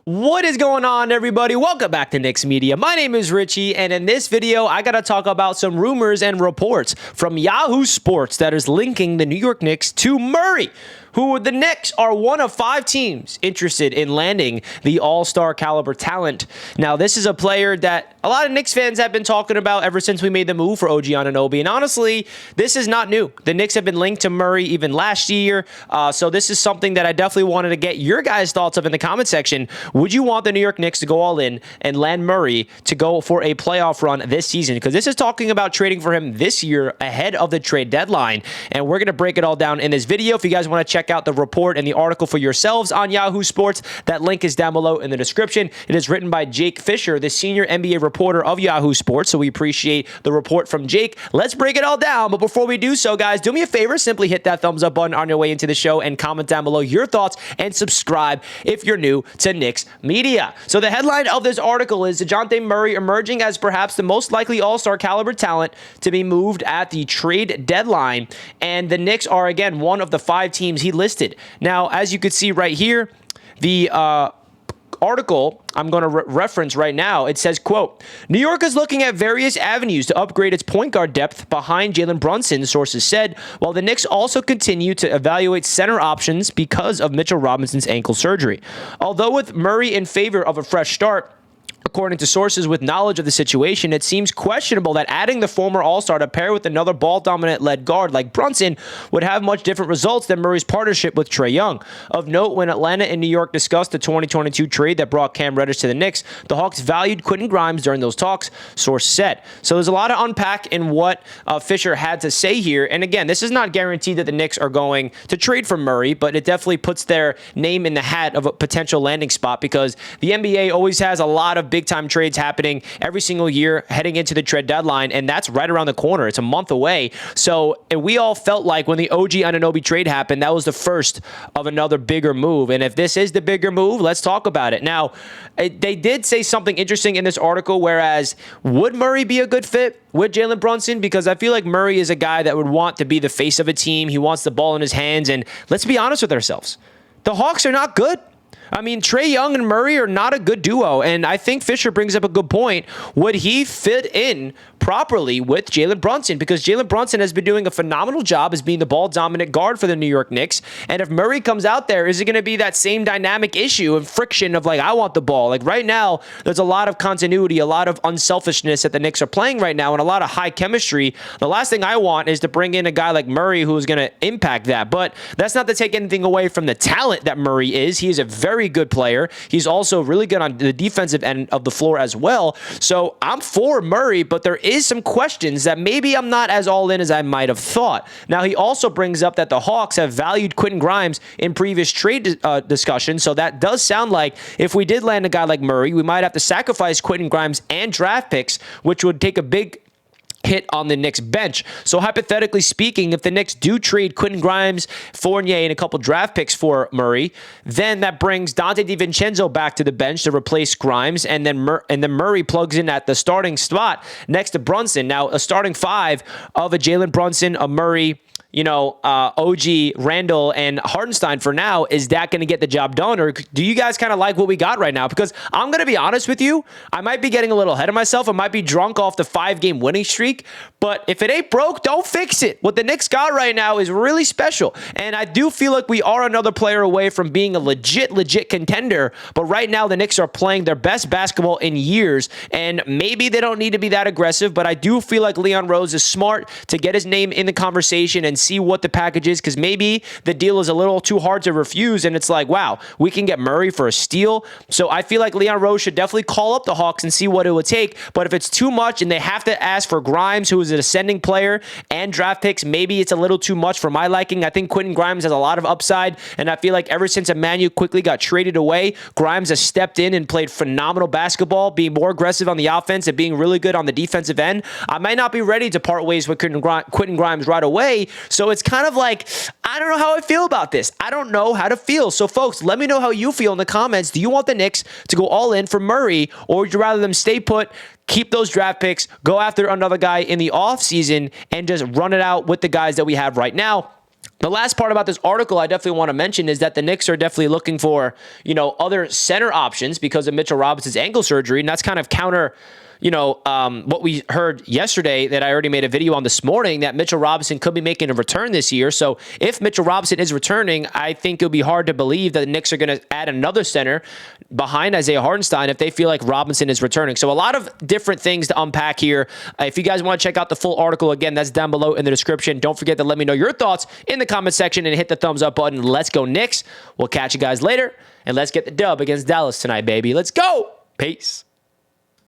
What is going on, everybody? Welcome back to Knicks Media. My name is Richie, and in this video, I got to talk about some rumors and reports from Yahoo Sports that is linking the New York Knicks to Murray, who the Knicks are one of 5 teams interested in landing the all-star caliber talent. Now, this is a player that a lot of Knicks fans have been talking about ever since we made the move for OG Anunoby, and honestly, this is not new. The Knicks have been linked to Murray even last year, so this is something that I definitely wanted to get your guys' thoughts of in the comment section. Would you want the New York Knicks to go all in and land Murray to go for a playoff run this season? Because this is talking about trading for him this year ahead of the trade deadline, and we're going to break it all down in this video. If you guys want to check out the report and the article for yourselves on Yahoo Sports, that link is down below in the description. It is written by Jake Fisher, the senior NBA reporter of Yahoo Sports, so we appreciate the report from Jake. Let's break it all down, but before we do so, guys, do me a favor, simply hit that thumbs up button on your way into the show and comment down below your thoughts and subscribe if you're new to Knicks Media. So the headline of this article is Dejounte Murray emerging as perhaps the most likely all-star caliber talent to be moved at the trade deadline, and the Knicks are, again, one of the 5 teams he listed. Now, as you can see right here, the article I'm going to reference right now, it says, quote, New York is looking at various avenues to upgrade its point guard depth behind Jalen Brunson, sources said, while the Knicks also continue to evaluate center options because of Mitchell Robinson's ankle surgery. Although with Murray in favor of a fresh start, according to sources with knowledge of the situation, it seems questionable that adding the former All-Star to pair with another ball-dominant led guard like Brunson would have much different results than Murray's partnership with Trae Young. Of note, when Atlanta and New York discussed the 2022 trade that brought Cam Reddish to the Knicks, the Hawks valued Quentin Grimes during those talks, source said. So there's a lot to unpack in what Fisher had to say here. And again, this is not guaranteed that the Knicks are going to trade for Murray, but it definitely puts their name in the hat of a potential landing spot because the NBA always has a lot of big-time trades happening every single year heading into the trade deadline, and that's right around the corner. It's a month away. So and we all felt like when the OG Anunoby trade happened, that was the first of another bigger move. And if this is the bigger move, let's talk about it. Now, they did say something interesting in this article, whereas would Murray be a good fit with Jalen Brunson? Because I feel like Murray is a guy that would want to be the face of a team. He wants the ball in his hands, and let's be honest with ourselves. The Hawks are not good. I mean, Trae Young and Murray are not a good duo, and I think Fisher brings up a good point. Would he fit in properly with Jalen Brunson? Because Jalen Brunson has been doing a phenomenal job as being the ball-dominant guard for the New York Knicks, and if Murray comes out there, is it going to be that same dynamic issue and friction of, like, I want the ball? Like, right now, there's a lot of continuity, a lot of unselfishness that the Knicks are playing right now, and a lot of high chemistry. The last thing I want is to bring in a guy like Murray who is going to impact that, but that's not to take anything away from the talent that Murray is. He is a very good player. He's also really good on the defensive end of the floor as well. So I'm for Murray, but there is some questions that maybe I'm not as all in as I might have thought. Now, he also brings up that the Hawks have valued Quentin Grimes in previous trade discussions. So that does sound like if we did land a guy like Murray, we might have to sacrifice Quentin Grimes and draft picks, which would take a big hit on the Knicks bench. So hypothetically speaking, if the Knicks do trade Quentin Grimes, Fournier, and a couple draft picks for Murray, then that brings Dante DiVincenzo back to the bench to replace Grimes, and then Murray plugs in at the starting spot next to Brunson. Now, a starting 5 of a Jalen Brunson, a Murray, OG, Randall, and Hartenstein for now, is that going to get the job done? Or do you guys kind of like what we got right now? Because I'm going to be honest with you, I might be getting a little ahead of myself. I might be drunk off the 5-game winning streak. But if it ain't broke, don't fix it. What the Knicks got right now is really special. And I do feel like we are another player away from being a legit contender. But right now, the Knicks are playing their best basketball in years. And maybe they don't need to be that aggressive. But I do feel like Leon Rose is smart to get his name in the conversation and see what the package is, because maybe the deal is a little too hard to refuse, and it's like, wow, we can get Murray for a steal. So I feel like Leon Rose should definitely call up the Hawks and see what it would take. But if it's too much and they have to ask for Grimes, who is an ascending player, and draft picks, maybe it's a little too much for my liking. I think Quentin Grimes has a lot of upside, and I feel like ever since Emmanuel quickly got traded away, Grimes has stepped in and played phenomenal basketball, being more aggressive on the offense and being really good on the defensive end. I might not be ready to part ways with Quentin Grimes right away. So it's kind of like, I don't know how I feel about this. I don't know how to feel. So, folks, let me know how you feel in the comments. Do you want the Knicks to go all in for Murray, or would you rather them stay put, keep those draft picks, go after another guy in the offseason, and just run it out with the guys that we have right now? The last part about this article I definitely want to mention is that the Knicks are definitely looking for, other center options because of Mitchell Robinson's ankle surgery, and that's kind of counter what we heard yesterday that I already made a video on this morning, that Mitchell Robinson could be making a return this year. So if Mitchell Robinson is returning, I think it'll be hard to believe that the Knicks are going to add another center behind Isaiah Hartenstein if they feel like Robinson is returning. So a lot of different things to unpack here. If you guys want to check out the full article, again, that's down below in the description. Don't forget to let me know your thoughts in the comment section and hit the thumbs up button. Let's go Knicks. We'll catch you guys later, and let's get the dub against Dallas tonight, baby. Let's go. Peace.